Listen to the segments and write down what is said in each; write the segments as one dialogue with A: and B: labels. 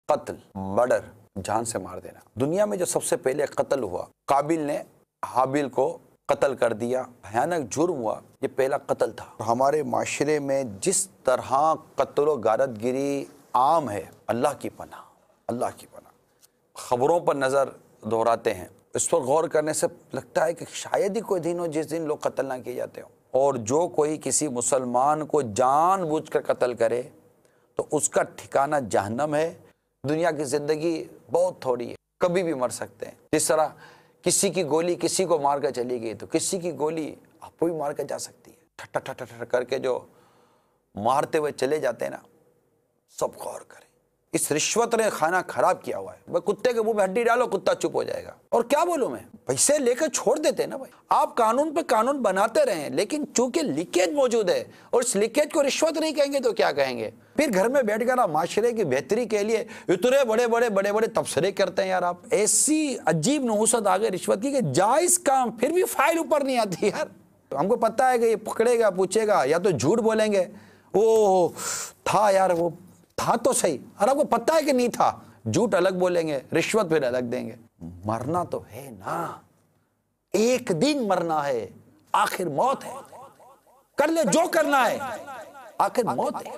A: قتل، مرڈر، جان سے مار دینا۔ دنیا میں جو سب سے پہلے قتل ہوا، قابل نے حابل کو قتل کر دیا، بھیانک جرم ہوا، یہ پہلا قتل تھا۔ ہمارے معاشرے میں جس طرح قتل و غارت گری عام ہے، اللہ کی پناہ، اللہ کی پناہ۔ خبروں پر نظر دہراتے ہیں، اس پر غور کرنے سے لگتا ہے کہ شاید ہی کوئی دن ہو جس دن لوگ قتل نہ کیے جاتے ہوں۔ اور جو کوئی کسی مسلمان کو جان بوجھ کر قتل کرے تو اس کا ٹھکانہ جہنم ہے۔ دنیا کی زندگی بہت تھوڑی ہے، کبھی بھی مر سکتے ہیں۔ جس طرح کسی کی گولی کسی کو مار کر چلی گئی تو کسی کی گولی آپ کو بھی مار کر جا سکتی ہے۔ ٹھٹا ٹھٹا ٹھٹا کر کے جو مارتے ہوئے چلے جاتے ہیں نا، سب غور کریں۔ اس رشوت نے کھانا خراب کیا ہوا ہے۔ بھائی کتے کے منہ میں ہڈی ڈالو، کتا چپ ہو جائے گا۔ اور کیا بولوں میں، پیسے لے کر چھوڑ دیتے ہیں نا بھائی۔ آپ قانون پہ قانون بناتے رہیں، لیکن چونکہ لیکیج موجود ہے اور اس لیکیج کو رشوت نہیں کہیں گے تو کیا کہیں گے؟ پھر گھر میں بیٹھ کر آپ معاشرے کی بہتری کے لیے اتنے بڑے بڑے تبصرے کرتے ہیں۔ یار آپ ایسی عجیب نحوست آ گئی رشوت کی کہ جائز کام پھر بھی فائل اوپر نہیں آتی۔ یار ہم کو پتہ ہے کہ یہ پکڑے گا، پوچھے گا، یا تو جھوٹ بولیں گے، وہ تھا یار، وہ تھا تو صحیح، اور آپ کو پتہ ہے کہ نہیں تھا، جھوٹ الگ بولیں گے، رشوت پھر الگ دیں گے۔ مرنا تو ہے نا، ایک دن مرنا ہے، آخر موت ہے، کر لے جو کرنا ہے، آخر موت ہے۔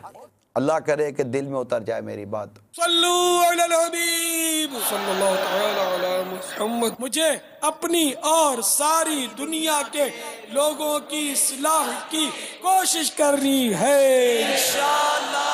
A: اللہ کرے کہ دل میں اتر جائے میری بات۔
B: صلو علی الحبیب صلی اللہ تعالی علی محمد۔ مجھے اپنی اور ساری دنیا کے لوگوں کی اصلاح کی کوشش کرنی ہے انشاءاللہ۔